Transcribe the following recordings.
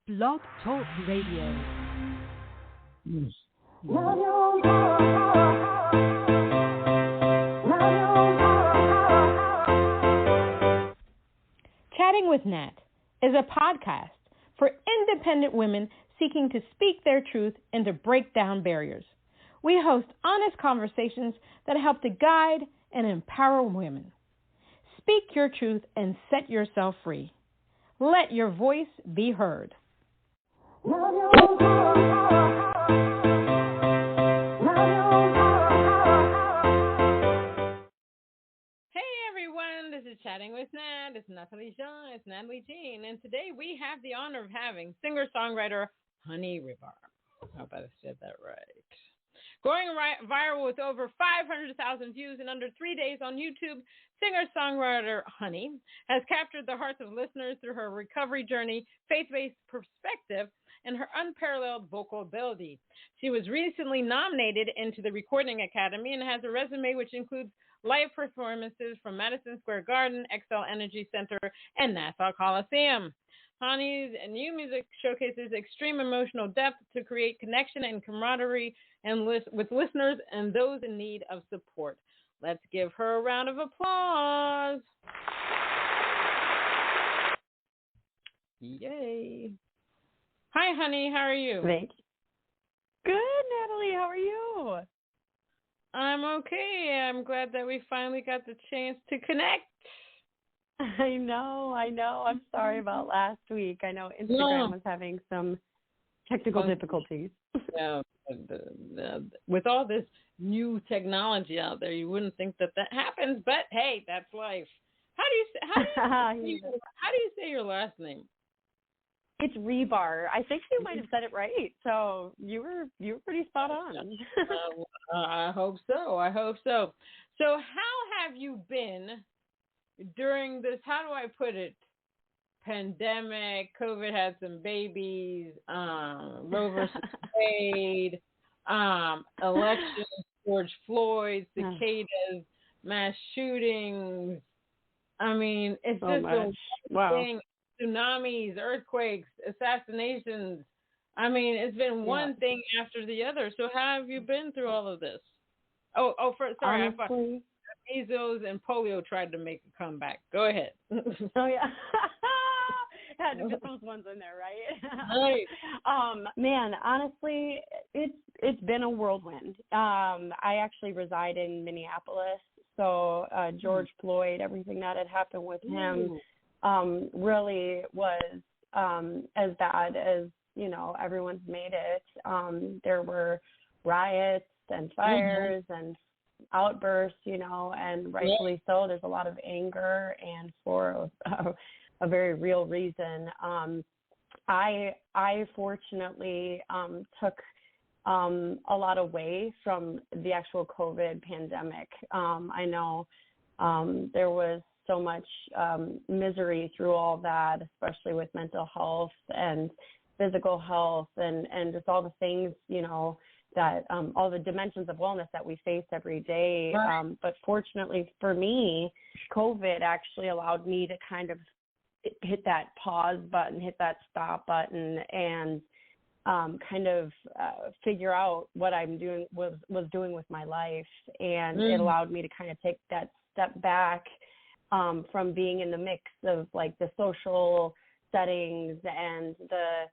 Blog Talk Radio. Yes. Chatting with Nat is a podcast for independent women seeking to speak their truth and to break down barriers. We host honest conversations that help to guide and empower women. Speak your truth and set yourself free. Let your voice be heard. Hey everyone, this is Chatting with Nat. It's Natalie Jean, it's Natalie Jean, and today we have the honor of having singer-songwriter Honey Ribar. I hope I said that right. Going viral with over 500,000 views in under 3 days on YouTube, singer-songwriter Honey has captured the hearts of listeners through her recovery journey, faith-based perspective, and her unparalleled vocal ability. She was recently nominated into the Recording Academy and has a resume which includes live performances from Madison Square Garden, Xcel Energy Center, and Nassau Coliseum. Honey's new music showcases extreme emotional depth to create connection and camaraderie with listeners and those in need of support. Let's give her a round of applause. Yay. Hi, Honey. How are you? Thank you. Good, Natalie. How are you? I'm okay. I'm glad that we finally got the chance to connect. I know. I'm sorry about last week. I know Instagram was having some technical difficulties. Yeah, with all this new technology out there, you wouldn't think that happens, but hey, that's life. How do you say your last name? It's Ribar. I think you might have said it right. So you were pretty spot on. I hope so. So how have you been during this, how do I put it, pandemic? COVID had some babies, Roe versus Wade, elections, George Floyd, cicadas, mass shootings. I mean, it's just a thing. Tsunamis, earthquakes, assassinations. I mean, it's been one thing after the other. So how have you been through all of this? Sorry, honestly, measles and polio tried to make a comeback. Go ahead. Oh yeah. Had to put those ones in there, right? Right. Man, honestly, it's been a whirlwind. I actually reside in Minneapolis, so George Floyd, everything that had happened with him, really was as bad as everyone's made it. There were riots and fires and outbursts, and rightfully so. There's a lot of anger, and for a very real reason. I fortunately took a lot away from the actual COVID pandemic. I know there was so much misery through all that, especially with mental health and physical health and just all the things, that all the dimensions of wellness that we face every day. But fortunately for me, COVID actually allowed me to kind of hit that pause button, hit that stop button, and kind of figure out what I'm doing was doing with my life. And it allowed me to kind of take that step back from being in the mix of like the social settings and the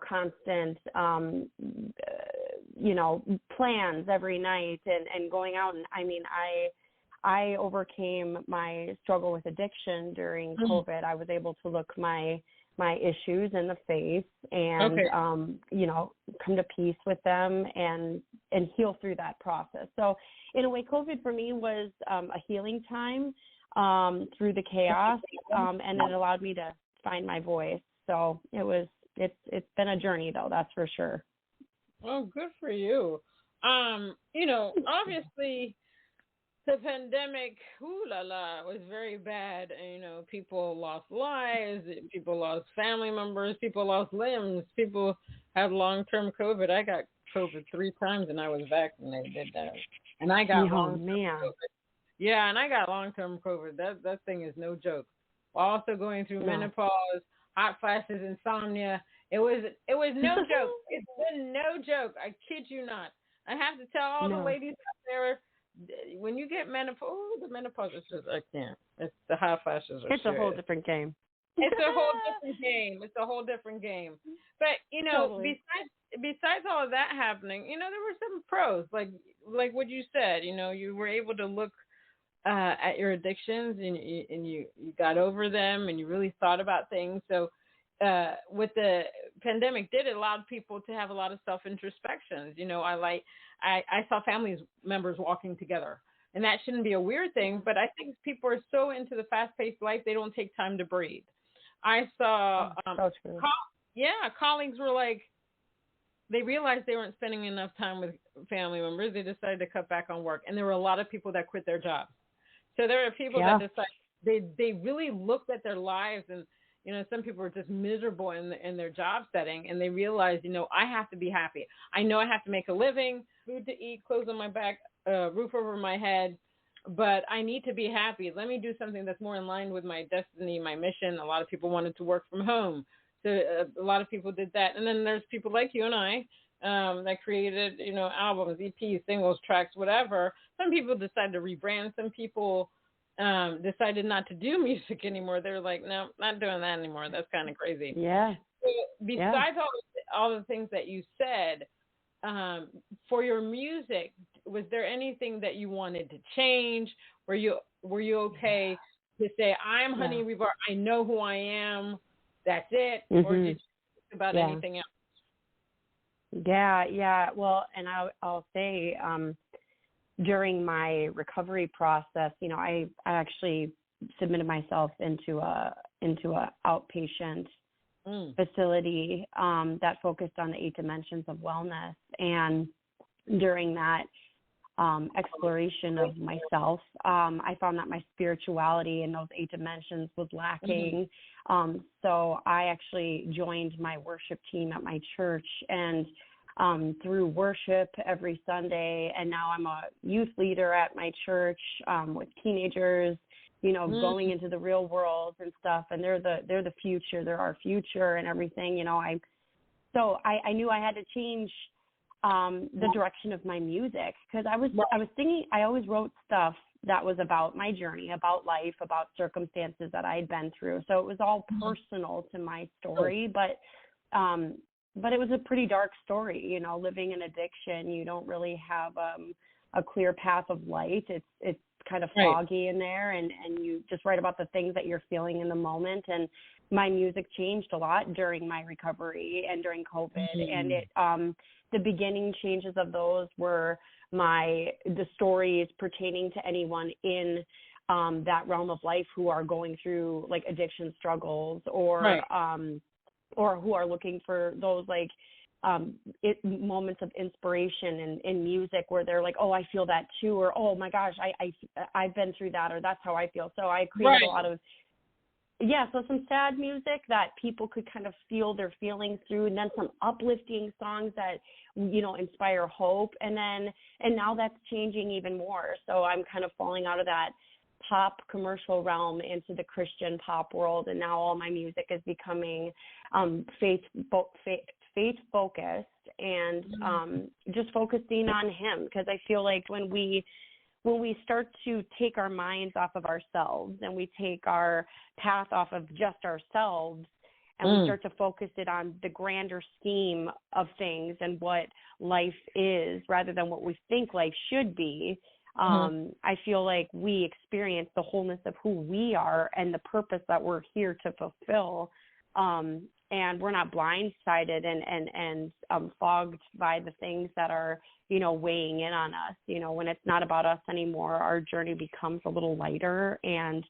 constant, plans every night and going out. And I mean, I overcame my struggle with addiction during COVID. I was able to look my issues in the face and, come to peace with them and heal through that process. So in a way, COVID for me was a healing time through the chaos, and it allowed me to find my voice. So it's been a journey though, that's for sure. Oh, good for you. Obviously the pandemic, was very bad. And, people lost lives, people lost family members, people lost limbs, people had long-term COVID. I got COVID 3 times and I was vaccinated. And I got long-term COVID. Yeah, and I got long-term COVID. That thing is no joke. Also going through menopause, hot flashes, insomnia. It was no joke. It's been no joke. I kid you not. I have to tell all the ladies out there, when you get menopause, the menopause is just, I can't. It's the hot flashes are It's a whole different game. It's a whole different game. It's a whole different game. But, Totally. besides all of that happening, there were some pros, like what you said. You were able to look at your addictions, and you got over them, and you really thought about things. So what the pandemic did, it allowed people to have a lot of self-introspections. I saw family members walking together, and that shouldn't be a weird thing, but I think people are so into the fast-paced life, they don't take time to breathe. I saw, colleagues were like, they realized they weren't spending enough time with family members. They decided to cut back on work, and there were a lot of people that quit their jobs. So there are people that decided they really looked at their lives, and some people are just miserable in their job setting, and they realize, I have to be happy. I know I have to make a living, food to eat, clothes on my back, roof over my head, but I need to be happy. Let me do something that's more in line with my destiny, my mission. A lot of people wanted to work from home, so a lot of people did that. And then there's people like you and I that created, albums, EPs, singles, tracks, whatever. Some people decided to rebrand. Some people decided not to do music anymore. They were like, no, not doing that anymore. That's kind of crazy. Yeah. So besides all the things that you said, for your music, was there anything that you wanted to change? Were you okay to say, I'm Honey Ribar, I know who I am, that's it? Mm-hmm. Or did you think about anything else? Yeah. Well, and I'll say, during my recovery process, I actually submitted myself into a outpatient facility that focused on the 8 dimensions of wellness. And during that exploration of myself, I found that my spirituality in those 8 dimensions was lacking. So I actually joined my worship team at my church, and through worship every Sunday, and now I'm a youth leader at my church with teenagers, going into the real world and stuff, and they're the future, they're our future and everything. So I knew I had to change the direction of my music, because I was thinking, I always wrote stuff that was about my journey, about life, about circumstances that I had been through. So it was all personal to my story, but it was a pretty dark story, living in addiction. You don't really have a clear path of light. It's kind of foggy in there, and you just write about the things that you're feeling in the moment. And my music changed a lot during my recovery and during COVID. And the beginning changes of those were the stories pertaining to anyone in that realm of life who are going through like addiction struggles, or who are looking for those moments of inspiration in music where they're like, oh, I feel that too, or oh my gosh, I've been through that, or that's how I feel. So I created a lot of so some sad music that people could kind of feel their feelings through, and then some uplifting songs that inspire hope, and now that's changing even more. So I'm kind of falling out of that pop commercial realm into the Christian pop world, and now all my music is becoming faith focused, and just focusing on Him, because I feel like when we start to take our minds off of ourselves, and we take our path off of just ourselves, and we start to focus it on the grander scheme of things and what life is, rather than what we think life should be, I feel like we experience the wholeness of who we are and the purpose that we're here to fulfill. And we're not blindsided and fogged by the things that are, weighing in on us. When it's not about us anymore, our journey becomes a little lighter, and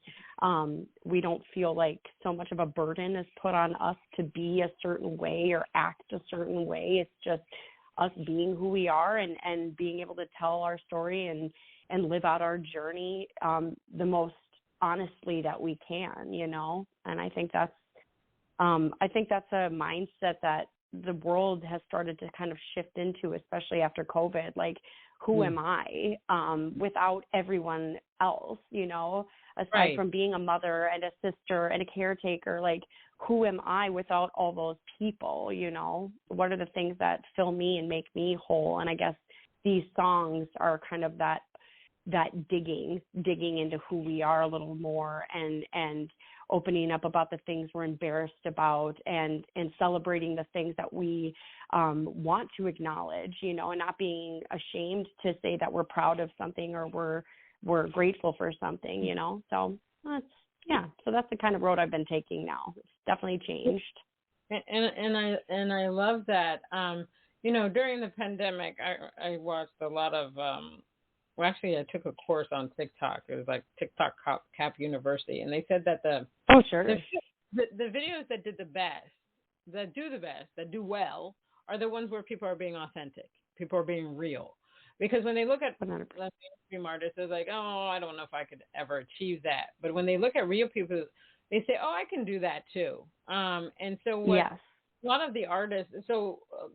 we don't feel like so much of a burden is put on us to be a certain way or act a certain way. It's just us being who we are, and being able to tell our story and live out our journey the most honestly that we can, and I think that's a mindset that the world has started to kind of shift into, especially after COVID. Like, who am I without everyone else? aside from being a mother and a sister and a caretaker, like, who am I without all those people, you know? What are the things that fill me and make me whole? And I guess these songs are kind of that digging into who we are a little more, and opening up about the things we're embarrassed about, and celebrating the things that we want to acknowledge, you know, and not being ashamed to say that we're proud of something or we're grateful for something, you know. So that's the kind of road I've been taking now. It's definitely changed. And I love that. You know, during the pandemic, I watched a lot of well, actually, I took a course on TikTok. It was like TikTok Cap University, and they said that the videos that did the best, that do well, are the ones where people are being authentic, people are being real. Because when they look at mainstream artists, they're like, oh, I don't know if I could ever achieve that. But when they look at real people, they say, oh, I can do that too. And so a lot of the artists,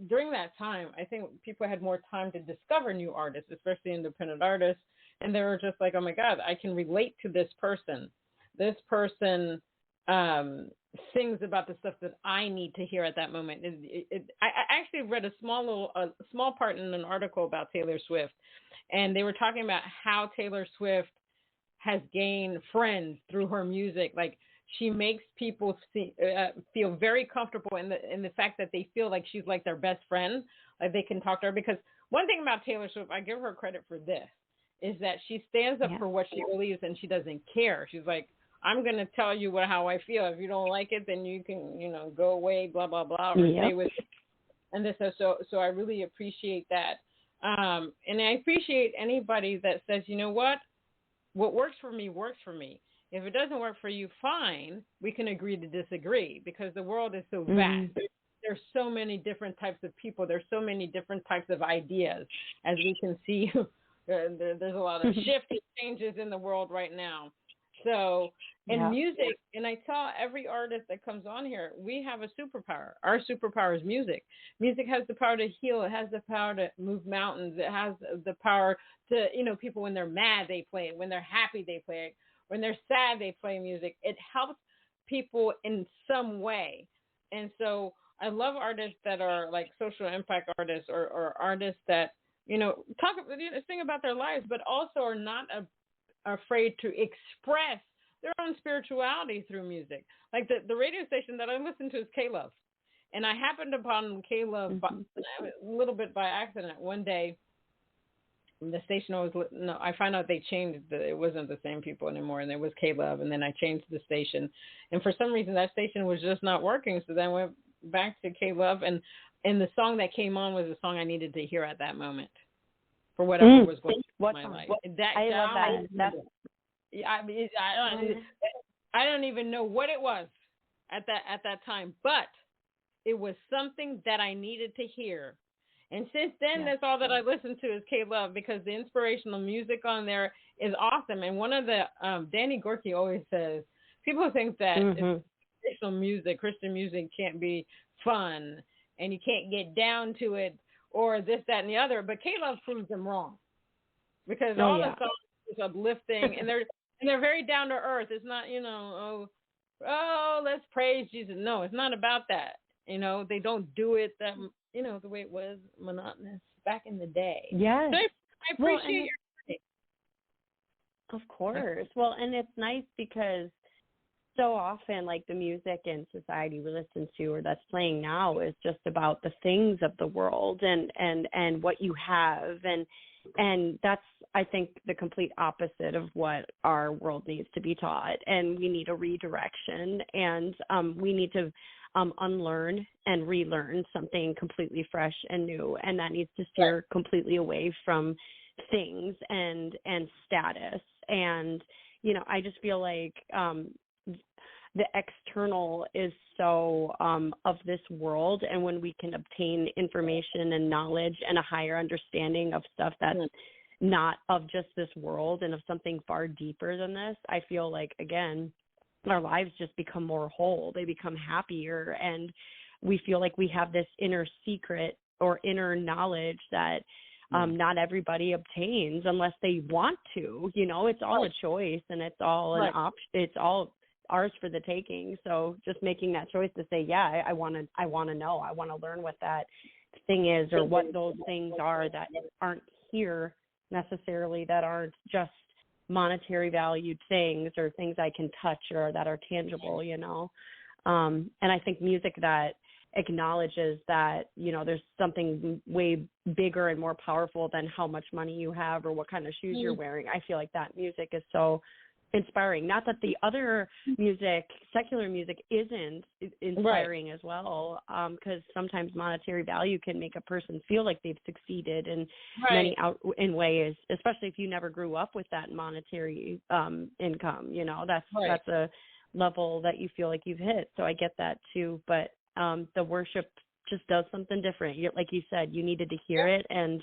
during that time, I think people had more time to discover new artists, especially independent artists, and they were just like, oh my God, I can relate to this person. This person sings about the stuff that I need to hear at that moment. I actually read a small part in an article about Taylor Swift, and they were talking about how Taylor Swift has gained friends through her music. Like, she makes people feel very comfortable in the fact that they feel like she's like their best friend, like they can talk to her. Because one thing about Taylor Swift, I give her credit for this, is that she stands up for what she believes, and she doesn't care. She's like, I'm going to tell you how I feel. If you don't like it, then you can, you know, go away, blah, blah, blah, or stay with it. And this, so I really appreciate that. And I appreciate anybody that says, you know what works for me works for me. If it doesn't work for you, fine, we can agree to disagree, because the world is so vast. There's so many different types of people. There's so many different types of ideas. As we can see, there's a lot of shifts and changes in the world right now. So in music, and I tell every artist that comes on here, we have a superpower. Our superpower is music. Music has the power to heal. It has the power to move mountains. It has the power to, you know, people, when they're mad, they play it. When they're happy, they play it. When they're sad, they play music. It helps people in some way. And so I love artists that are like social impact artists, or artists that, you know, sing about their lives, but also are not afraid to express their own spirituality through music. Like the radio station that I listen to is K-Love. And I happened upon K-Love a little bit by accident. One day, the station I found out they changed it wasn't the same people anymore, and it was K-Love, and then I changed the station, and for some reason that station was just not working, so then I went back to K-Love, and the song that came on was the song I needed to hear at that moment for whatever was going on in my life. I love that. I don't even know what it was at that time, but it was something that I needed to hear. And since then, that's all that I listen to is K-Love, because the inspirational music on there is awesome. And one of the, Danny Gorky always says, people think that Christian music can't be fun and you can't get down to it, or this, that, and the other. But K-Love proves them wrong, because all the songs is uplifting, and they're very down to earth. It's not, you know, oh, let's praise Jesus. No, it's not about that. You know, they don't do it that, you know, the way it was monotonous back in the day. Yes. So I appreciate your writing. Of course. Well, and it's nice because so often, like, the music in society we listen to or that's playing now is just about the things of the world and what you have. And that's, I think, the complete opposite of what our world needs to be taught. And we need a redirection, and we need to unlearn and relearn something completely fresh and new, and that needs to steer completely away from things and status. And, you know, I just feel like the external is so of this world, and when we can obtain information and knowledge and a higher understanding of stuff that's not of just this world and of something far deeper than this, I feel like, again, our lives just become more whole. They become happier, and we feel like we have this inner secret or inner knowledge that Not everybody obtains unless they want to. You know, it's all a choice, and it's all an option. It's all ours for the taking. So just making that choice to say, yeah, I want to know. I want to learn what that thing is, or what those things are that aren't here necessarily, that aren't just monetary valued things or things I can touch or that are tangible, you know. And I think music that acknowledges that, you know, there's something way bigger and more powerful than how much money you have or what kind of shoes you're wearing. I feel like that music is so inspiring. Not that the other music, secular music, isn't inspiring as well, because sometimes monetary value can make a person feel like they've succeeded in many in ways, especially if you never grew up with that monetary income. You know, that's a level that you feel like you've hit. So I get that too. But the worship just does something different. Like you said, you needed to hear it, and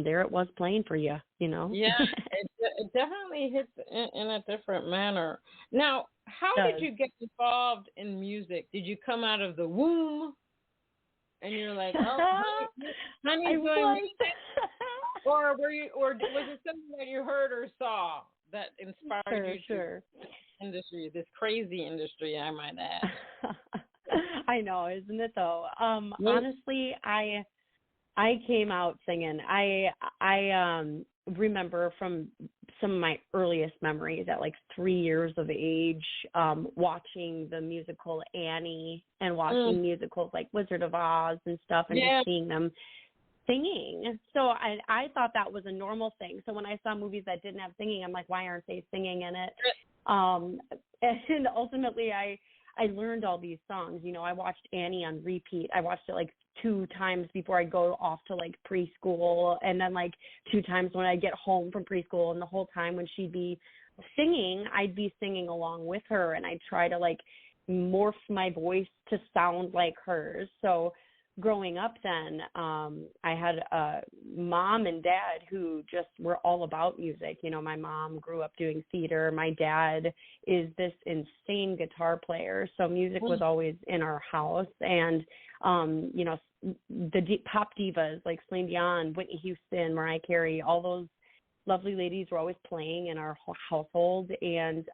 there it was playing for you, you know? Yeah, it definitely hits in a different manner. Now, how did you get involved in music? Did you come out of the womb and you're like, oh, honey's doing music? Or was it something that you heard or saw that inspired you to this industry, this crazy industry, I might add? I know, isn't it though? Honestly, I came out singing. I remember from some of my earliest memories at like 3 years of age, watching the musical Annie and watching musicals like Wizard of Oz and stuff, and just seeing them singing. So I thought that was a normal thing. So when I saw movies that didn't have singing, I'm like, why aren't they singing in it? And ultimately I learned all these songs. You know, I watched Annie on repeat. I watched it like 2 times before I go off to like preschool, and then like 2 times when I get home from preschool. And the whole time when she'd be singing, I'd be singing along with her, and I'd try to like morph my voice to sound like hers. So growing up then, I had a mom and dad who just were all about music. You know, my mom grew up doing theater. My dad is this insane guitar player. So music was always in our house. And, you know, the pop divas like Celine Dion, Whitney Houston, Mariah Carey, all those lovely ladies were always playing in our household. And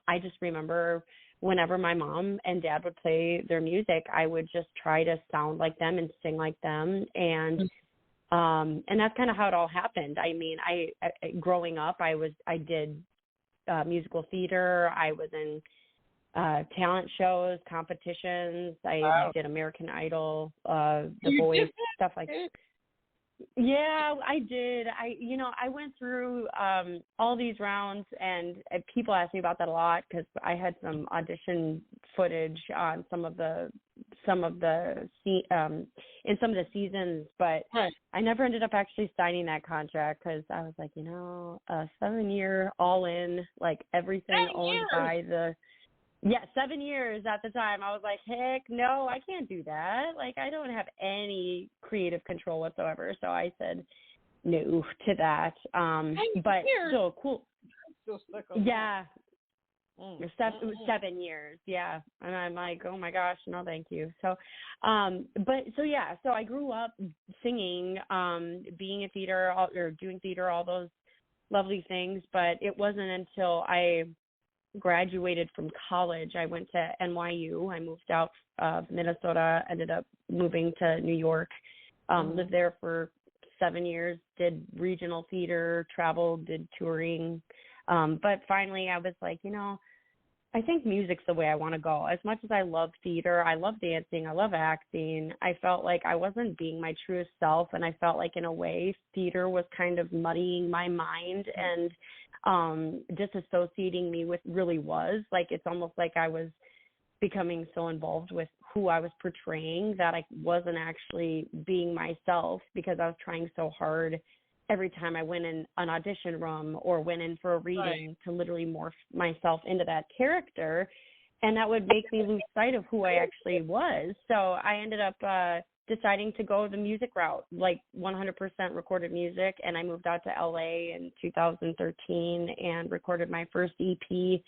I just remember whenever my mom and dad would play their music, I would just try to sound like them and sing like them. And that's kind of how it all happened. I mean, I growing up, I did musical theater. I was in talent shows, competitions. I did American Idol, The Voice, stuff like that. Yeah, I did. I went through all these rounds, and people ask me about that a lot because I had some audition footage on some of the in some of the seasons, but I never ended up actually signing that contract because I was like, 7-year all in, like everything owned by the. Yeah, 7 years at the time. I was like, heck no, I can't do that. Like, I don't have any creative control whatsoever. So I said no to that. But still cool. Yeah. It was 7 years. Yeah. And I'm like, oh my gosh, no, thank you. So, so I grew up singing, being in theater or doing theater, all those lovely things. But it wasn't until I graduated from college. I went to NYU. I moved out of Minnesota, ended up moving to New York, lived there for 7 years, did regional theater, traveled, did touring. But finally I was like, I think music's the way I want to go. As much as I love theater, I love dancing, I love acting, I felt like I wasn't being my truest self. And I felt like in a way theater was kind of muddying my mind and disassociating me with really was. Like, it's almost like I was becoming so involved with who I was portraying that I wasn't actually being myself because I was trying so hard every time I went in an audition room or went in for a reading to literally morph myself into that character. And that would make me lose sight of who I actually was. So I ended up deciding to go the music route, like 100% recorded music. And I moved out to LA in 2013 and recorded my first EP,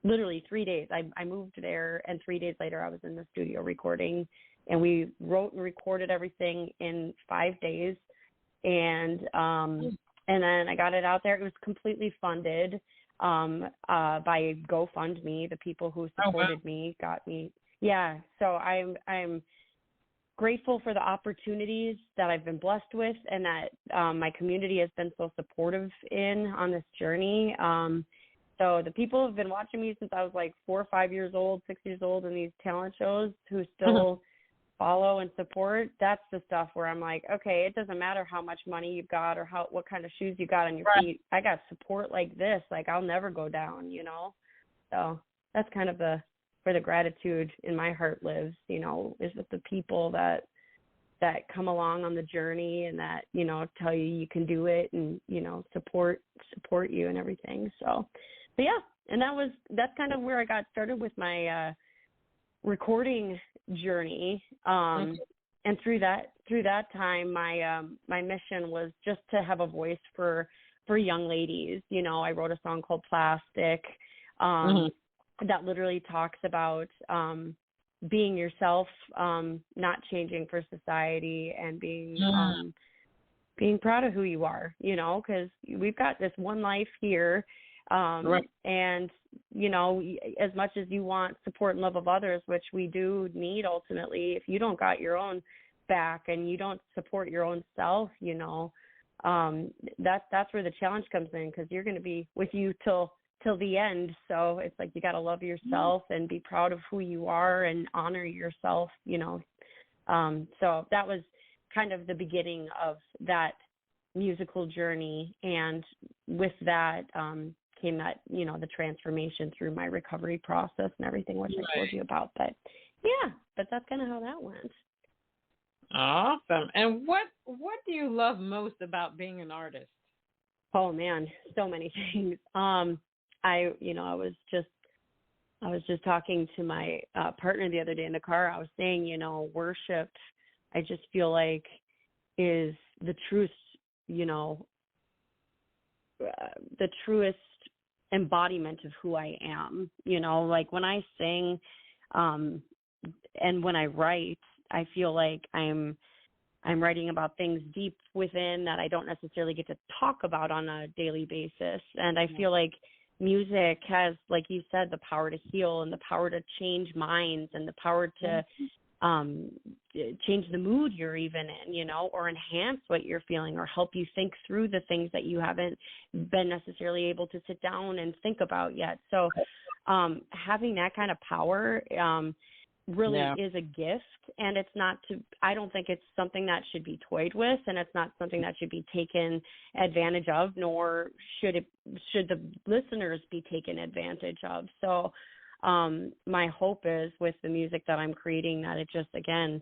literally 3 days. I moved there, and 3 days later I was in the studio recording, and we wrote and recorded everything in 5 days. and then I got it out there. It was completely funded by GoFundMe. The people who supported me got me. Yeah. So I'm grateful for the opportunities that I've been blessed with, and that my community has been so supportive on this journey. So the people who have been watching me since I was like 4 or 5 years old, 6 years old in these talent shows, who still follow and support, that's the stuff where I'm like, okay, it doesn't matter how much money you've got or what kind of shoes you got on your feet. I got support like this. Like, I'll never go down, you know? So that's kind of where the gratitude in my heart lives, you know, is with the people that come along on the journey and that, you know, tell you can do it and, you know, support you and everything. So, but yeah, and that's kind of where I got started with my recording journey. And through that time, my mission was just to have a voice for young ladies. You know, I wrote a song called Plastic that literally talks about being yourself, not changing for society, and being proud of who you are, you know, because we've got this one life here. And, you know, as much as you want support and love of others, which we do need ultimately, if you don't got your own back and you don't support your own self, you know, that's where the challenge comes in, because you're going to be with you till the end. So it's like you got to love yourself and be proud of who you are and honor yourself, you know. So that was kind of the beginning of that musical journey. And with that came that, you know, the transformation through my recovery process and everything, which I told you about. But yeah, but that's kind of how that went. Awesome. And what do you love most about being an artist? Oh man, so many things. I was just talking to my partner the other day in the car. I was saying, you know, worship, I just feel like is the truest, you know, the truest embodiment of who I am. You know, like when I sing and when I write, I feel like I'm writing about things deep within that I don't necessarily get to talk about on a daily basis. And I feel like music has, like you said, the power to heal and the power to change minds and the power to change the mood you're even in, you know, or enhance what you're feeling or help you think through the things that you haven't been necessarily able to sit down and think about yet. So having that kind of power really is a gift, and I don't think it's something that should be toyed with, and it's not something that should be taken advantage of, nor should the listeners be taken advantage of. So my hope is with the music that I'm creating that it just, again,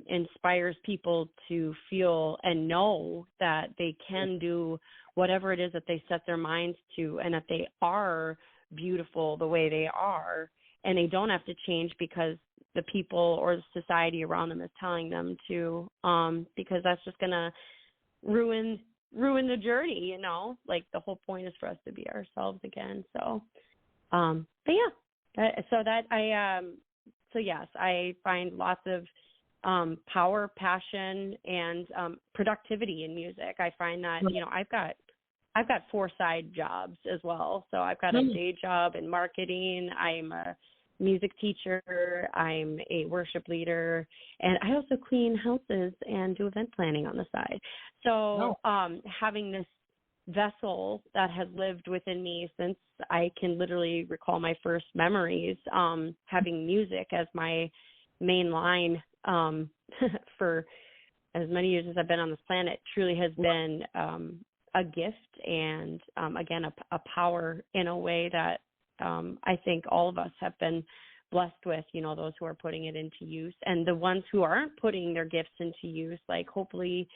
inspires people to feel and know that they can do whatever it is that they set their minds to, and that they are beautiful the way they are, and they don't have to change because the people or the society around them is telling them to, because that's just going to ruin the journey, you know, like the whole point is for us to be ourselves again. So, but yeah, so yes, I find lots of power, passion, and productivity in music. I find that, you know, I've got 4 side jobs as well. So I've got a day job in marketing. I'm a music teacher. I'm a worship leader, and I also clean houses and do event planning on the side. So having this vessel that has lived within me since I can literally recall my first memories, having music as my main line for as many years as I've been on this planet truly has been a gift and, again, a power in a way that I think all of us have been blessed with, you know, those who are putting it into use, and the ones who aren't putting their gifts into use, like hopefully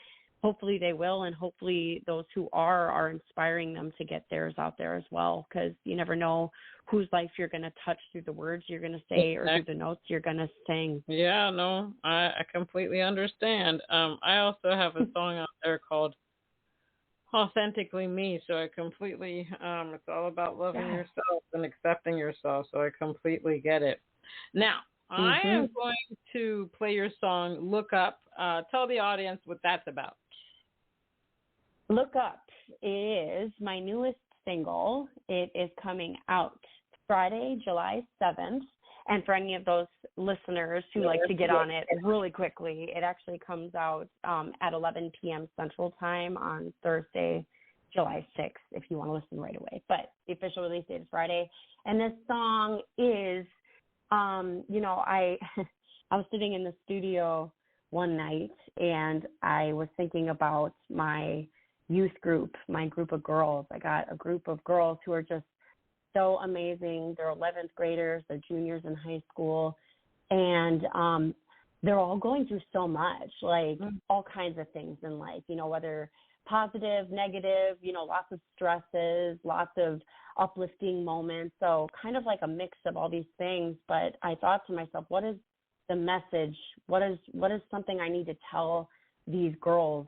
they will, and hopefully those who are inspiring them to get theirs out there as well, because you never know whose life you're going to touch through the words you're going to say or through the notes you're going to sing. Yeah, no, I completely understand. I also have a song out there called Authentically Me, so I completely, it's all about loving yourself and accepting yourself, so I completely get it. Now, I am going to play your song, Look Up. Tell the audience what that's about. Look Up is my newest single. It is coming out Friday, July 7th. And for any of those listeners who like to get on it really quickly, it actually comes out at 11 p.m. Central Time on Thursday, July 6th, if you want to listen right away. But the official release date is Friday. And this song is, I was sitting in the studio one night and I was thinking about my youth group, my group of girls. I got a group of girls who are just so amazing. They're 11th graders, they're juniors in high school, and they're all going through so much, like all kinds of things in life, whether positive, negative, lots of stresses, lots of uplifting moments. So kind of like a mix of all these things. But I thought to myself, what is the message? What is something I need to tell these girls?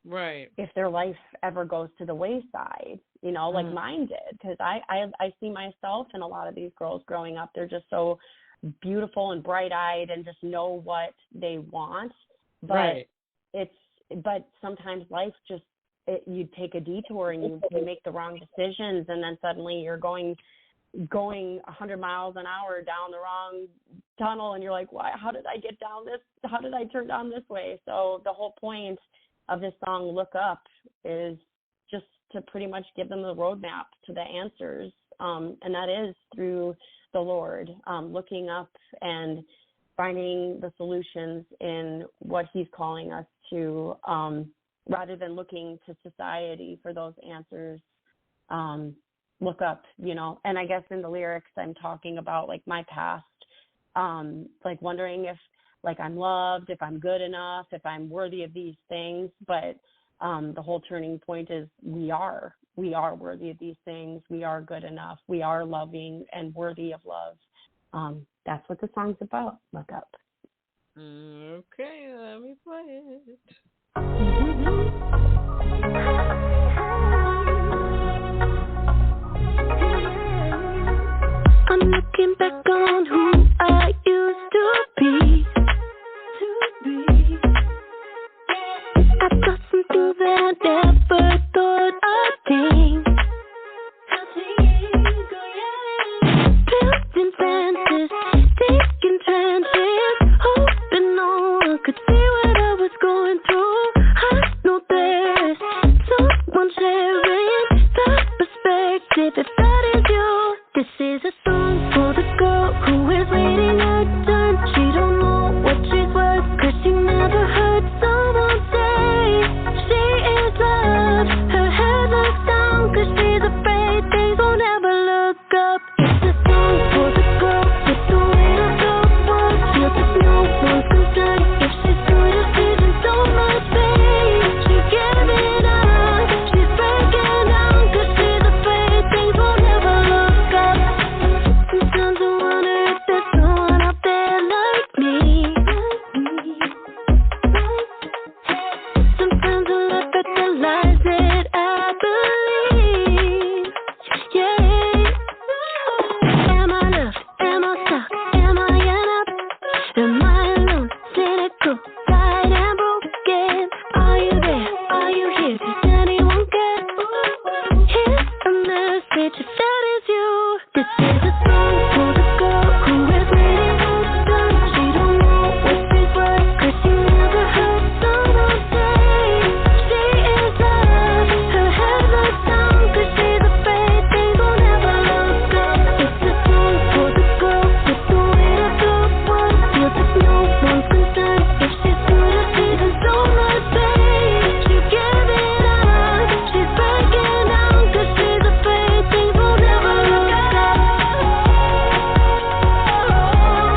Right. If their life ever goes to the wayside, like mine did, because I see myself in a lot of these girls growing up. They're just so beautiful and bright-eyed and just know what they want. But but sometimes life just, you take a detour and you make the wrong decisions, and then suddenly you're going 100 miles an hour down the wrong tunnel, and you're like, why? How did I get down this? How did I turn down this way? So the whole point of this song, Look Up, is just to pretty much give them the roadmap to the answers, and that is through the Lord, looking up and finding the solutions in what he's calling us to, rather than looking to society for those answers. Look up, and I guess in the lyrics I'm talking about like my past, like wondering if like I'm loved, if I'm good enough, if I'm worthy of these things. But the whole turning point is we are worthy of these things. We are good enough. We are loving and worthy of love. That's what the song's about. Look Up. Okay, let me play it. I'm looking back on who I used to be. I thought something that I never thought I'd think. Building fences, taking chances, hoping no one could see what I was going through. I know there's someone sharing that perspective. If that is you, this is a song for the girl who is waiting her turn. She don't know what she's worth, 'cause she never heard someone say she is loved. Her head looks down 'cause she's afraid things won't ever look up. It's a song for the girl with the weight of the world. Feels like no one's concerned. If she's good or she's in so much pain, she's giving up. She's breaking down 'cause she's afraid things won't ever look up. Sometimes I wonder if there's someone out there like me. Sometimes I look at the lies that I believe. Yeah. Am I loved? Am I stuck? Am I enough? Am I alone? Cynical, tired and broken. Are you there? Are you here? Does anyone care? Here's a message if that is you. This is a song for the girl who is waiting her turn. She don't know what she's worth, 'cause she never heard someone say she is loved. Her head looks down 'cause she's afraid things won't ever look up. It's a song for the girl with the weight of the world. Feels like no one's concerned. If she's good or she's in so much pain, she's giving up. She's breaking down 'cause she's afraid things won't ever look up.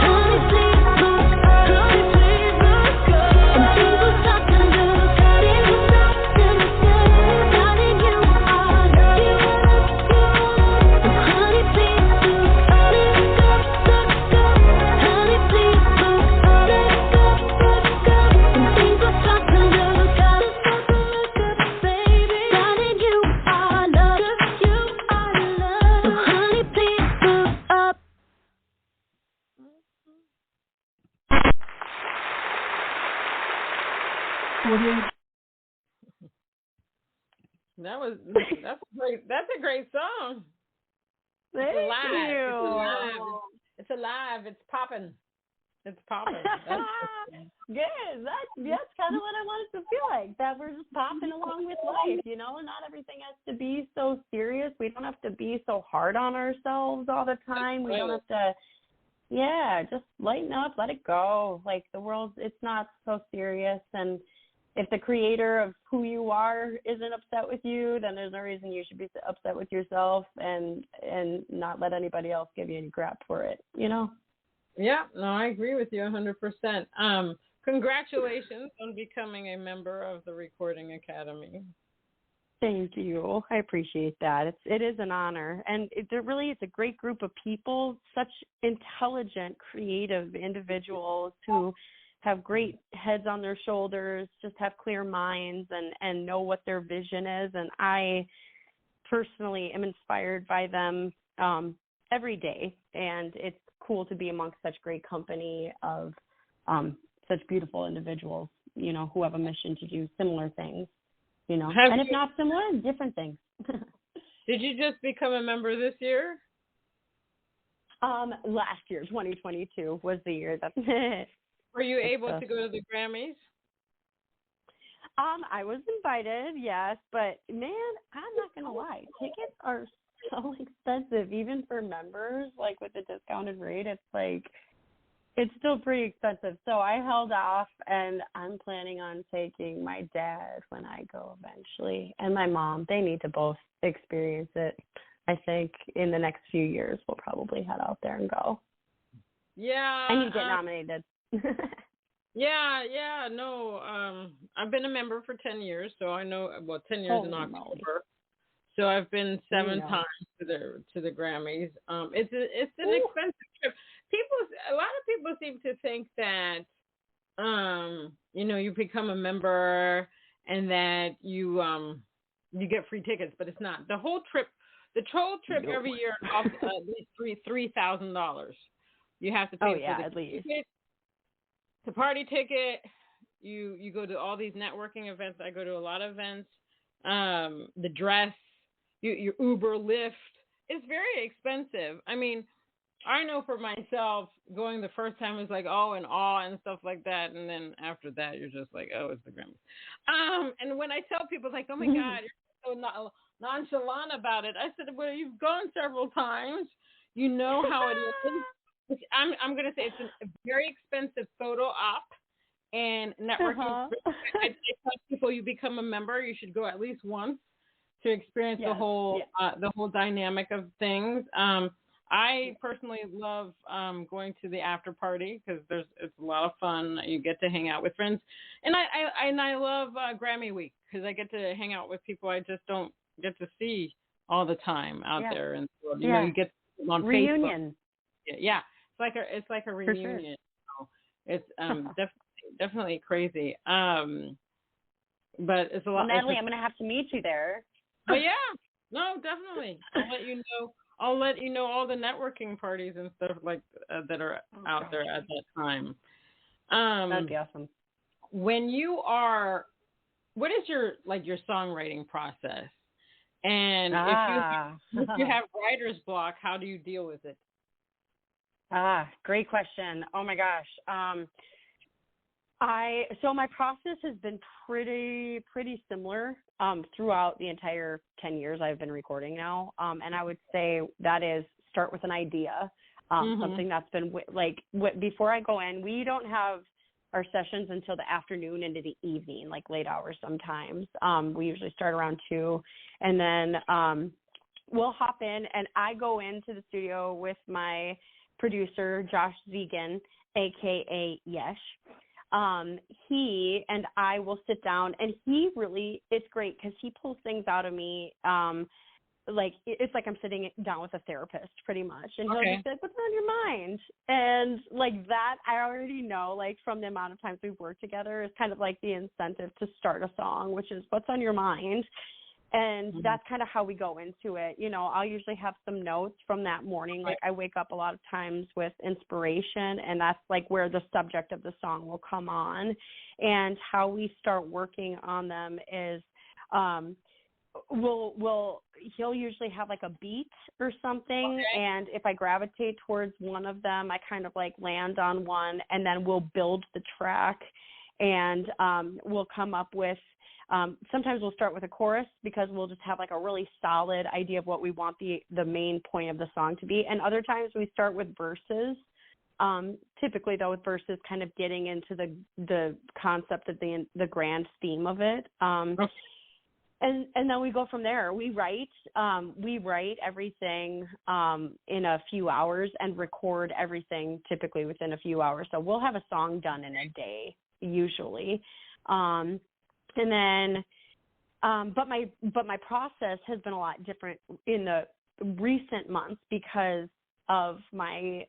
Honey, please look up. Honey, please look up. And things will start to look up. Things will start to look up. Darling, you are loved. You are loved. Honey, please look up. Look up, look up. Honey, please look up. Look up, look up. And things will start to look up. Start to look up, baby. Darling, you are loved. You are loved. So honey, please look up. That's great. That's a great song. Thank It's alive. you. It's alive. It's popping. It's popping. Good. That's kind of what I want it to feel like. That we're just popping along with life, you know. Not everything has to be so serious. We don't have to be so hard on ourselves all the time. We don't have to. Yeah, just lighten up, let it go. Like the world, it's not so serious. And if the creator of who you are isn't upset with you, then there's no reason you should be upset with yourself and not let anybody else give you any crap for it, you know? Yeah, no, I agree with you 100%. Congratulations on becoming a member of the Recording Academy. Thank you. I appreciate that. It is an honor. And it's a great group of people, such intelligent, creative individuals who have great heads on their shoulders, just have clear minds and know what their vision is. And I personally am inspired by them every day. And it's cool to be amongst such great company of such beautiful individuals, you know, who have a mission to do similar things. You know, and if not similar, different things. Did you just become a member this year? Last year, 2022 was the year that. Were you able to go to the Grammys? I was invited, yes, but man, I'm not gonna lie, tickets are so expensive, even for members. Like with the discounted rate, it's still pretty expensive. So I held off, and I'm planning on taking my dad when I go eventually, and my mom. They need to both experience it. I think in the next few years, we'll probably head out there and go. Yeah. And you get nominated. Yeah. No, I've been a member for 10 years, so I know, 10 years in October. Moly. So I've been 7 times to the Grammys. It's an expensive trip. A lot of people seem to think that, you become a member and that you get free tickets, but it's not. The whole trip every year costs at least $3,000. You have to pay for the at least. ticket, the party ticket. You go to all these networking events. I go to a lot of events. The dress, your Uber, Lyft. It's very expensive. I mean, I know for myself, going the first time was like, oh, and awe and stuff like that. And then after that, you're just like, oh, it's the Grammys. And when I tell people, like, oh, my God, you're so nonchalant about it. I said, well, you've gone several times. You know how it is. I'm going to say it's a very expensive photo op and networking. I tell people you become a member, you should go at least once to experience the whole dynamic of things. I personally love going to the after party because it's a lot of fun. You get to hang out with friends, and I love Grammy Week because I get to hang out with people I just don't get to see all the time out there in the world. You know, you get on reunion. Facebook. Yeah, it's like a reunion. So it's definitely crazy. But it's a lot. Well, Natalie, I'm going to have to meet you there. Oh yeah, no, definitely. I'll let you know all the networking parties and stuff like that are out there at that time. That'd be awesome. When what is your songwriting process? And if you have writer's block, how do you deal with it? Great question. Oh my gosh. So my process has been pretty similar throughout the entire 10 years I've been recording now. And I would say that is start with an idea, something that's been before I go in. We don't have our sessions until the afternoon into the evening, like late hours sometimes. We usually start around 2, and then we'll hop in, and I go into the studio with my producer, Josh Zegan, a.k.a. Yesh. He and I will sit down, and it's great because he pulls things out of me. It's like I'm sitting down with a therapist pretty much. And he'll just be like, what's on your mind? And like that, I already know, like from the amount of times we've worked together, is kind of like the incentive to start a song, which is what's on your mind. And that's kind of how we go into it. You know, I'll usually have some notes from that morning. Like I wake up a lot of times with inspiration, and that's like where the subject of the song will come on. And how we start working on them is he'll usually have like a beat or something, and if I gravitate towards one of them, I kind of like land on one, and then we'll build the track, and we'll come up with sometimes we'll start with a chorus because we'll just have like a really solid idea of what we want the main point of the song to be, and other times we start with verses. Typically though, with verses kind of getting into the concept of the grand theme of it. And then we go from there. We write everything in a few hours and record everything typically within a few hours. So we'll have a song done in a day usually. And then, but my process has been a lot different in the recent months because of the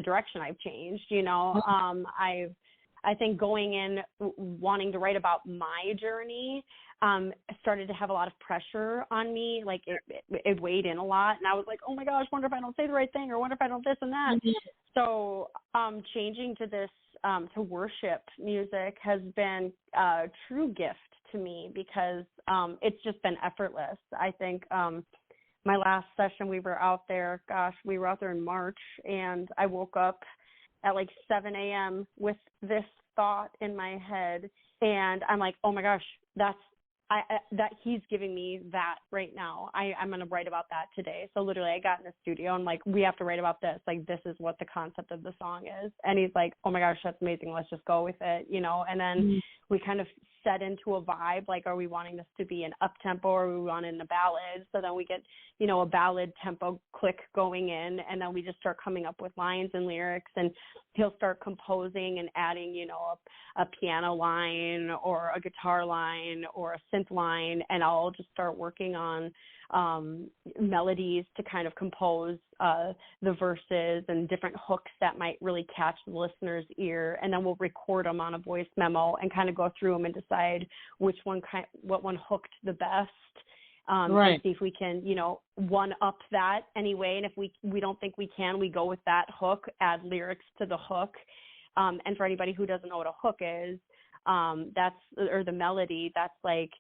direction I've changed. You know, I think going in wanting to write about my journey started to have a lot of pressure on me. Like it weighed in a lot, and I was like, oh my gosh, wonder if I don't say the right thing, or wonder if I don't this and that. So changing to this to worship music has been a true gift to me because it's just been effortless. I think my last session we were out there in March, and I woke up at like 7 a.m. with this thought in my head, and I'm like, oh my gosh, that he's giving me that right now. I'm going to write about that today. So literally I got in the studio and like, we have to write about this. Like, this is what the concept of the song is. And he's like, oh my gosh, that's amazing. Let's just go with it, you know? And then we kind of set into a vibe. Like, are we wanting this to be an up tempo or are we wanting a ballad? So then we get, you know, a ballad tempo click going in, and then we just start coming up with lines and lyrics, and he'll start composing and adding, you know, a piano line or a guitar line or a synth line, and I'll just start working on melodies to kind of compose the verses and different hooks that might really catch the listener's ear, and then we'll record them on a voice memo and kind of go through them and decide what one hooked the best, and see if we can, you know, one up that anyway, and if we don't think we can, we go with that hook, add lyrics to the hook, and for anybody who doesn't know what a hook is, or the melody, that's like,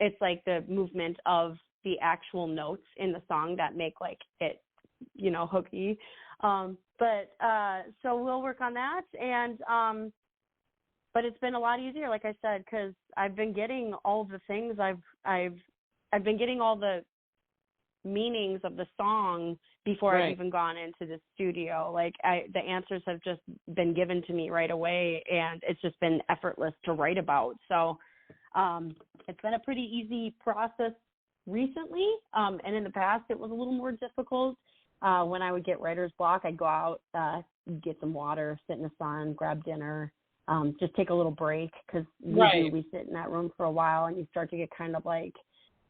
it's like the movement of the actual notes in the song that make like it, you know, hooky. So we'll work on that, and but it's been a lot easier, like I said, because I've been getting all the things I've been getting all the meanings of the song before I've even gone into the studio. Like the answers have just been given to me right away, and it's just been effortless to write about. So it's been a pretty easy process recently, and in the past it was a little more difficult. When I would get writer's block, I'd go out, get some water, sit in the sun, grab dinner, just take a little break, because we sit in that room for a while and you start to get kind of like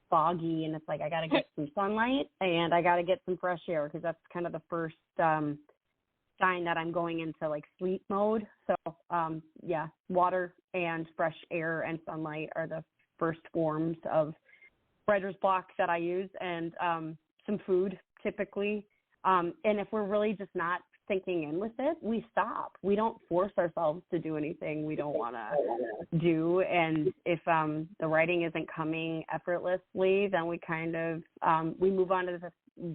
foggy, and it's like I got to get some sunlight and I got to get some fresh air, because that's kind of the first sign that I'm going into like sleep mode. So water and fresh air and sunlight are the first forms of writer's block that I use, and some food typically. And if we're really just not sinking in with it, we stop. We don't force ourselves to do anything we don't want to do. And if the writing isn't coming effortlessly, then we kind of we move on to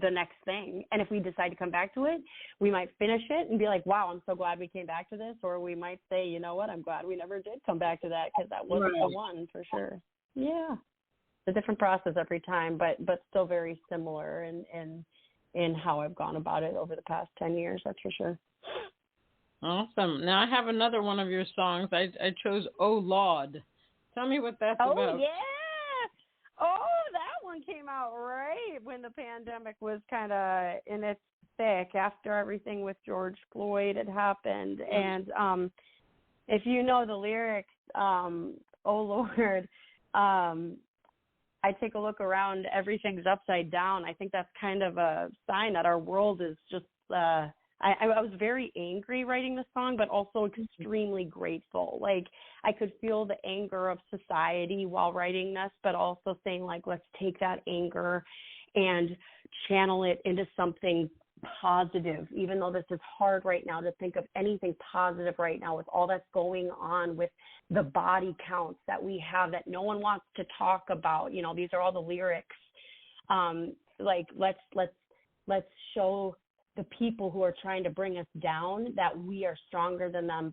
the next thing. And if we decide to come back to it, we might finish it and be like, wow, I'm so glad we came back to this. Or we might say, you know what, I'm glad we never did come back to that, because that wasn't the one for sure. Yeah. It's a different process every time, but still very similar in how I've gone about it over the past 10 years, that's for sure. Awesome. Now I have another one of your songs. I chose Oh Lord. Tell me what that's about. Oh, yeah. Oh, that one came out right when the pandemic was kind of in its thick, after everything with George Floyd had happened. And if you know the lyrics, oh Lord, I take a look around, everything's upside down. I think that's kind of a sign that our world is just, I was very angry writing the song, but also extremely grateful. Like, I could feel the anger of society while writing this, but also saying, like, let's take that anger and channel it into something positive, even though this is hard right now to think of anything positive right now with all that's going on with the body counts that we have that no one wants to talk about. You know, these are all the lyrics. Like, let's show the people who are trying to bring us down that we are stronger than them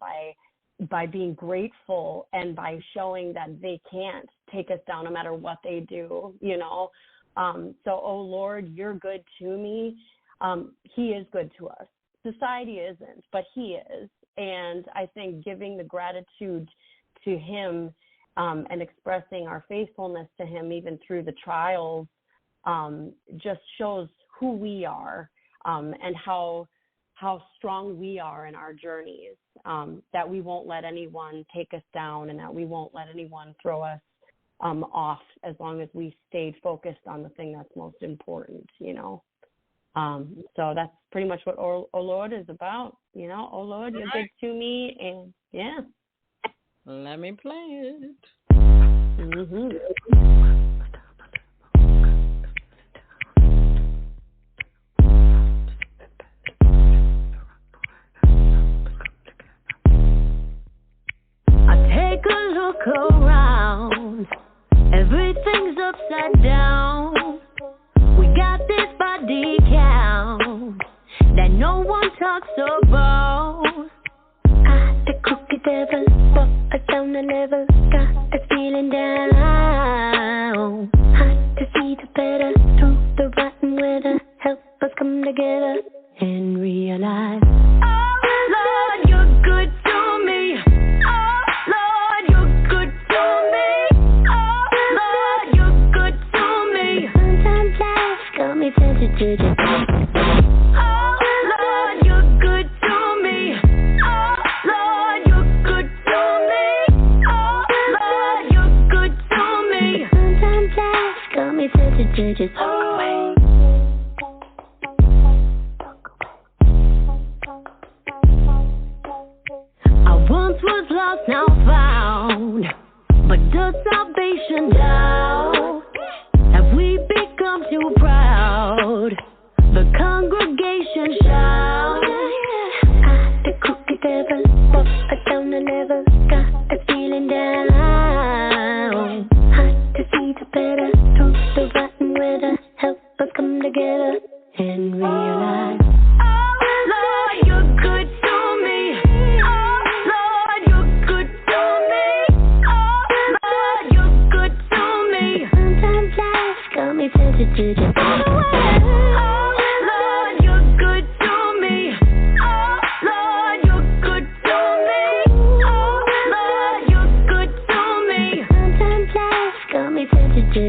by being grateful and by showing that they can't take us down no matter what they do, you know. So, oh Lord, you're good to me. He is good to us. Society isn't, but he is. And I think giving the gratitude to him and expressing our faithfulness to him even through the trials just shows who we are and how strong we are in our journeys, that we won't let anyone take us down and that we won't let anyone throw us off as long as we stayed focused on the thing that's most important, you know. So that's pretty much what Oh Lord is about, you know. Oh Lord, you're good to me, and yeah. Let me play it. Mm-hmm. Take a look around, everything's upside down. We got this body count that no one talks about. The cookie devil, but down the level, got us feeling down. Hard to see the better, through the rotten weather, help us come together and realize, oh Lord, you're good to me. Oh Lord, you're good to me. Oh Lord, you're good to me. Oh Lord, you're good to me. Sometimes life got me tempted. I once was lost, now found, but does salvation doubt? Have we become too proud? The congregation shout. The cookie devil, but down the level, got us feeling down. Hard to see the better, through the rotten weather, help us come together and realize, oh Lord, you're good to me. Oh Lord, you're good to me. Oh Lord, you're good to me. Sometimes life got me tempted to just run away.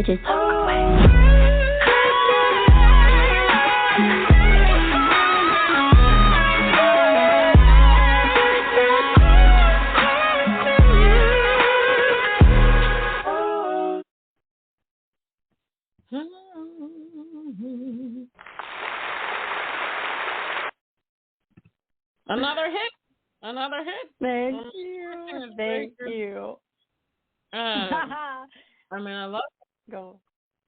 Just walk away. Another hit. Thank you. Thank you. I mean, I love it. Go.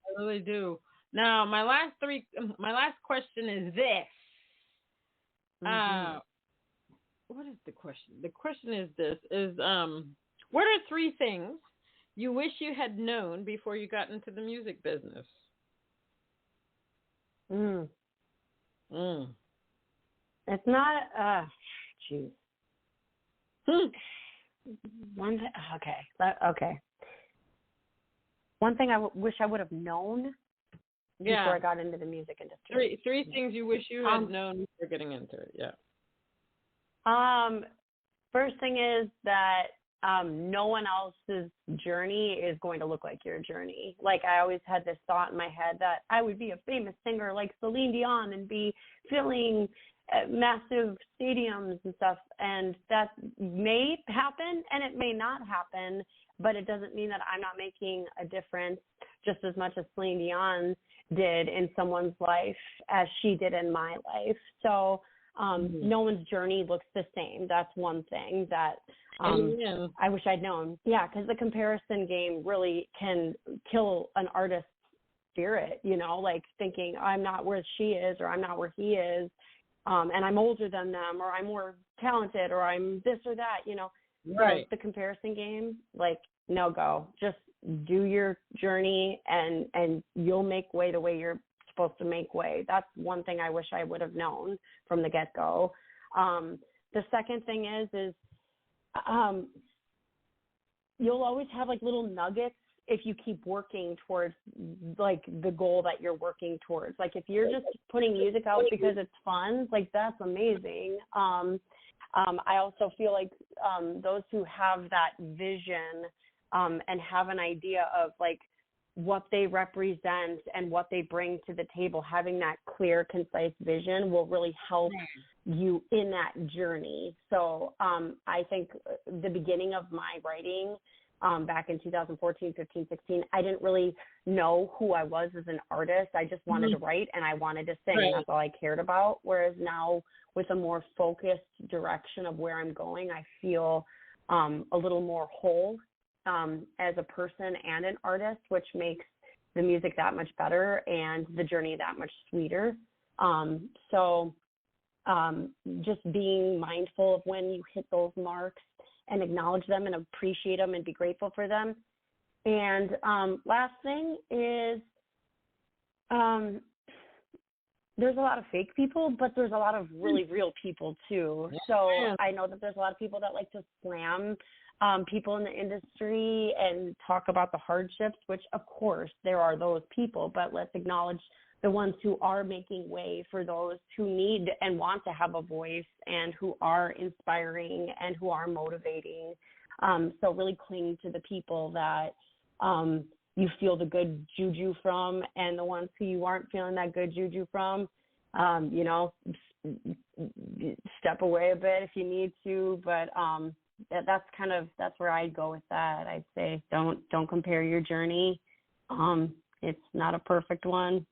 I really do. Now, my last question is this. Mm-hmm. What is the question? The question is this: what are 3 things you wish you had known before you got into the music business? It's not. Jeez. Okay. One thing I wish I would have known before I got into the music industry. Three things you wish you had known before getting into it. Yeah. First thing is that no one else's journey is going to look like your journey. Like, I always had this thought in my head that I would be a famous singer like Celine Dion and be filling massive stadiums and stuff, and that may happen and it may not happen, but it doesn't mean that I'm not making a difference just as much as Celine Dion did in someone's life as she did in my life. So no one's journey looks the same. That's one thing that I wish I'd known. Yeah, because the comparison game really can kill an artist's spirit, like thinking I'm not where she is or I'm not where he is, and I'm older than them or I'm more talented or I'm this or that, Right. The comparison game, like, no go. Just do your journey and you'll make way the way you're supposed to make way. That's one thing I wish I would have known from the get-go. The second thing is you'll always have like little nuggets if you keep working towards like the goal that you're working towards. Like if you're just putting music out because it's fun, like that's amazing. I also feel like those who have that vision and have an idea of like what they represent and what they bring to the table, having that clear, concise vision will really help you in that journey. So I think the beginning of my writing back in 2014, 15, 16, I didn't really know who I was as an artist. I just wanted to write and I wanted to sing. And that's all I cared about. Whereas now with a more focused direction of where I'm going, I feel a little more whole as a person and an artist, which makes the music that much better and the journey that much sweeter. So just being mindful of when you hit those marks and acknowledge them and appreciate them and be grateful for them. And last thing is there's a lot of fake people, but there's a lot of really real people too. So I know that there's a lot of people that like to slam people in the industry and talk about the hardships, which of course there are those people, but let's acknowledge the ones who are making way for those who need and want to have a voice and who are inspiring and who are motivating. So really cling to the people that you feel the good juju from, and the ones who you aren't feeling that good juju from, step away a bit if you need to, but that's where I'd go with that. I'd say don't compare your journey. It's not a perfect one.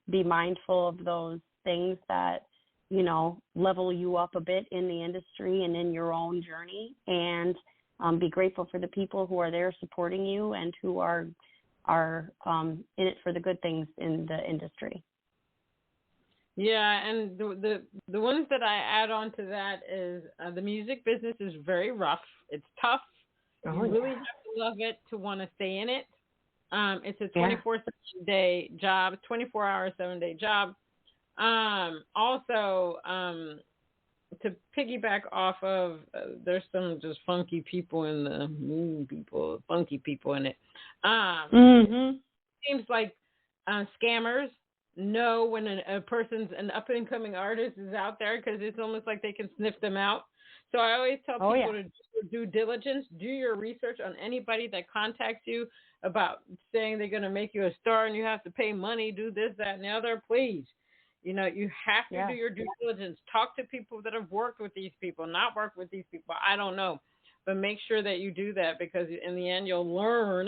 Be mindful of those things that, level you up a bit in the industry and in your own journey, and be grateful for the people who are there supporting you and who are in it for the good things in the industry. Yeah, and the ones that I add on to that is the music business is very rough. It's tough. You really have to love it to want to stay in it. It's a 24-day job, 24-hour, 7-day job. Also, to piggyback off of, there's some just funky people in the funky people in it. Seems like scammers know when a person's an up-and-coming artist is out there, because it's almost like they can sniff them out. So I always tell people to do due diligence, do your research on anybody that contacts you about saying they're going to make you a star and you have to pay money, do this, that, and the other. Please, you have to do your due diligence. Talk to people that have worked with these people, not worked with these people. I don't know, but make sure that you do that, because in the end you'll learn.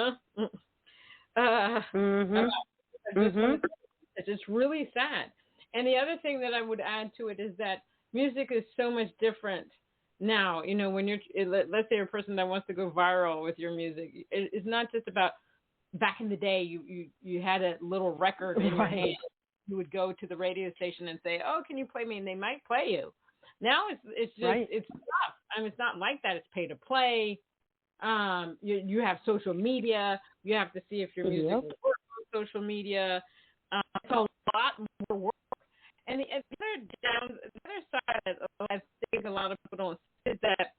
It's really sad. And the other thing that I would add to it is that music is so much different now. When let's say you're a person that wants to go viral with your music, it's not just about back in the day. You had a little record in your hand. You would go to the radio station and say, "Oh, can you play me?" And they might play you. Now it's just it's tough. I mean, it's not like that. It's pay to play. You have social media. You have to see if your music will work on social media. It's a lot more work. And the other side that I think a lot of people don't see is that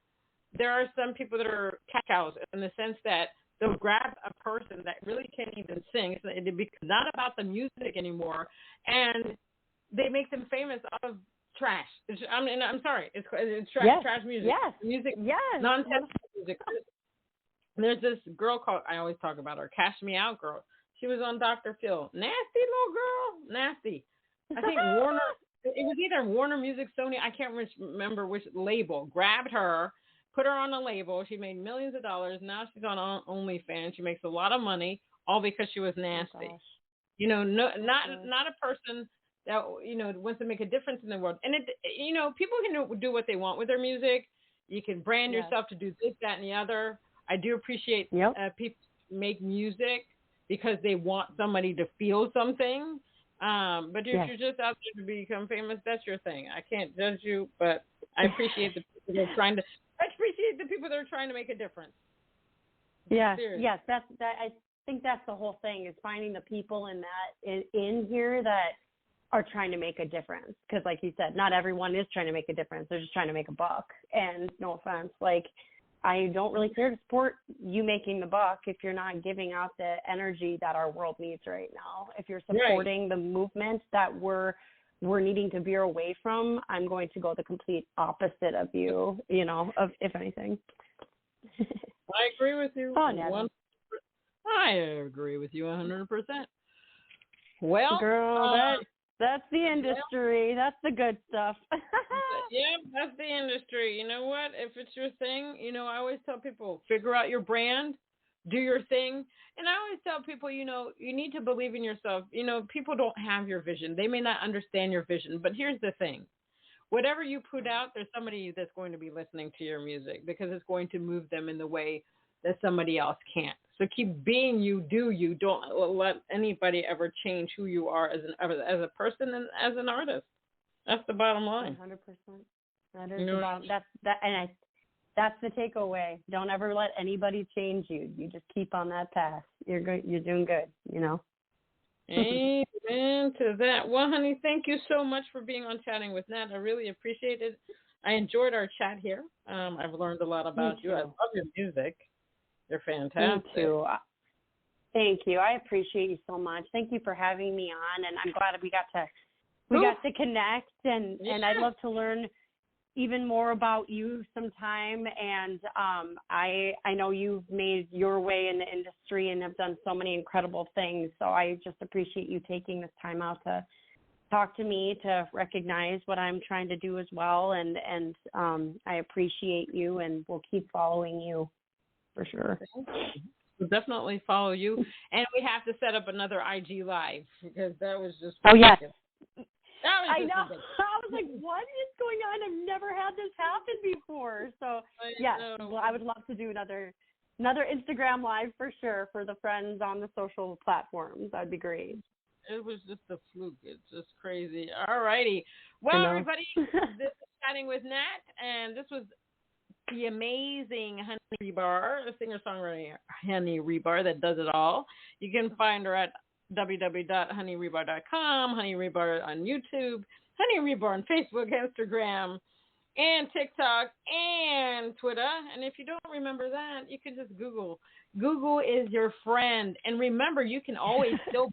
there are some people that are cat cows, in the sense that they'll grab a person that really can't even sing. It's not about the music anymore, and they make them famous out of trash. I'm sorry, it's trash music. Yes. Music. Yes. Nonsense music. There's this girl called, I always talk about her, Cash Me Out Girl. She was on Dr. Phil. Nasty little girl. Nasty. I think Warner, it was either Warner Music, Sony, I can't remember which label, grabbed her, put her on a label. She made millions of dollars. Now she's on OnlyFans. She makes a lot of money, all because she was nasty. Not a person that, wants to make a difference in the world. And, people can do what they want with their music. You can brand yourself to do this, that, and the other. I do appreciate people make music because they want somebody to feel something. But if you're just out there to become famous, that's your thing. I can't judge you, but I appreciate the people that are trying to. I appreciate the people that are trying to make a difference. Yes, that's that. I think that's the whole thing, is finding the people in here that are trying to make a difference. Because, like you said, not everyone is trying to make a difference. They're just trying to make a buck. And no offense, like, I don't really care to support you making the buck if you're not giving out the energy that our world needs right now. If you're supporting the movement that we're needing to veer away from, I'm going to go the complete opposite of you, of if anything. I agree with you. I agree with you 100%. Well, girl, that's the industry. That's the good stuff. Yeah, that's the industry. You know what? If it's your thing, I always tell people, figure out your brand, do your thing. And I always tell people, you need to believe in yourself. People don't have your vision. They may not understand your vision. But here's the thing. Whatever you put out, there's somebody that's going to be listening to your music because it's going to move them in the way that somebody else can't. So keep being you, do you. Don't let anybody ever change who you are as a person and as an artist. That's the bottom line. 100%. That is that's the takeaway. Don't ever let anybody change you. You just keep on that path. You're good. You're doing good. Amen to that. Well, honey, thank you so much for being on Chatting with Nat. I really appreciate it. I enjoyed our chat here. I've learned a lot about you. I love your music. You're fantastic. Me too. Thank you. I appreciate you so much. Thank you for having me on, and I'm glad we got to connect, and I'd love to learn even more about you sometime. And I know you've made your way in the industry and have done so many incredible things. So I just appreciate you taking this time out to talk to me, to recognize what I'm trying to do as well. And I appreciate you, and we'll keep following you for sure. We'll definitely follow you. And we have to set up another IG Live because that was just... Oh, yes. I know. I was like, what is going on? I've never had this happen before. So, yes, well, I would love to do another Instagram Live for sure for the friends on the social platforms. That'd be great. It was just a fluke. It's just crazy. All righty. Well, everybody, this is Chatting with Nat, and this was the amazing Honey Ribar, a singer-songwriter Honey Ribar that does it all. You can find her at www.honeyribar.com, Honey Ribar on YouTube, Honey Ribar on Facebook, Instagram, and TikTok, and Twitter. And if you don't remember that, you can just Google. Google is your friend. And remember, you can always still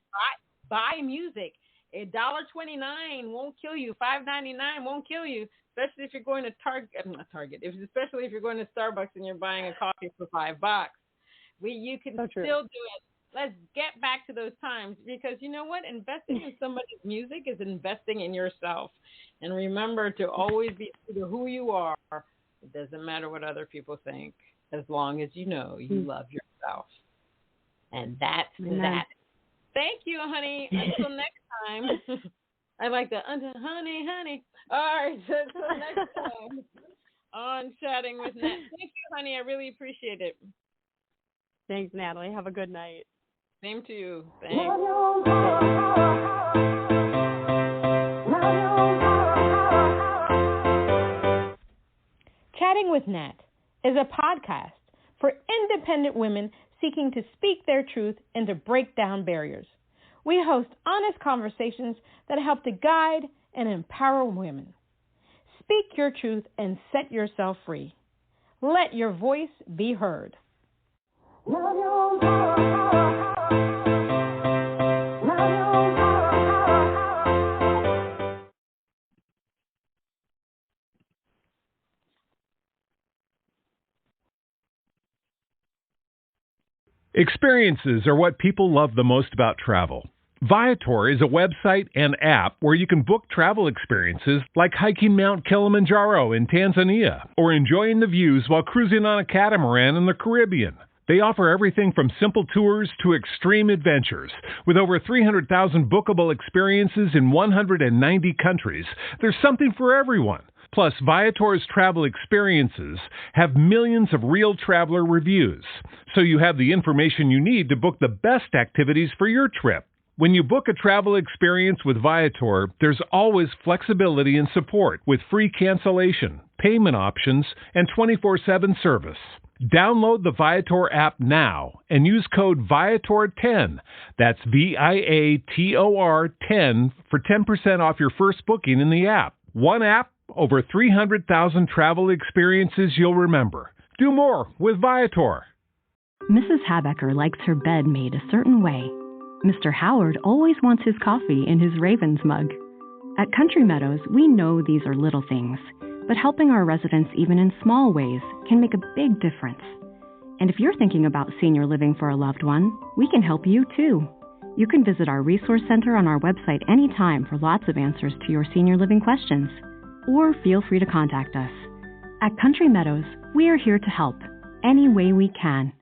buy music. $1.29 won't kill you. $5.99 won't kill you. Especially if you're going to especially if you're going to Starbucks and you're buying a coffee for $5. You can still do it. Let's get back to those times, because you know what? Investing in somebody's music is investing in yourself. And remember to always be true to who you are. It doesn't matter what other people think, as long as you know you love yourself. And that's that. Thank you, honey. Until next time. I like that. Honey. All right. So until next time on Chatting with Nat. Thank you, honey. I really appreciate it. Thanks, Natalie. Have a good night. Same to you. Thanks. Chatting with Nat is a podcast for independent women seeking to speak their truth and to break down barriers. We host honest conversations that help to guide and empower women. Speak your truth and set yourself free. Let your voice be heard. Experiences are what people love the most about travel. Viator is a website and app where you can book travel experiences like hiking Mount Kilimanjaro in Tanzania or enjoying the views while cruising on a catamaran in the Caribbean. They offer everything from simple tours to extreme adventures. With over 300,000 bookable experiences in 190 countries, there's something for everyone. Plus, Viator's travel experiences have millions of real traveler reviews, so you have the information you need to book the best activities for your trip. When you book a travel experience with Viator, there's always flexibility and support with free cancellation, payment options, and 24/7 service. Download the Viator app now and use code Viator10. That's Viator 10 for 10% off your first booking in the app. One app, over 300,000 travel experiences you'll remember. Do more with Viator. Mrs. Habecker likes her bed made a certain way. Mr. Howard always wants his coffee in his Ravens mug. At Country Meadows, we know these are little things, but helping our residents even in small ways can make a big difference. And if you're thinking about senior living for a loved one, we can help you too. You can visit our resource center on our website anytime for lots of answers to your senior living questions. Or feel free to contact us. At Country Meadows, we are here to help any way we can.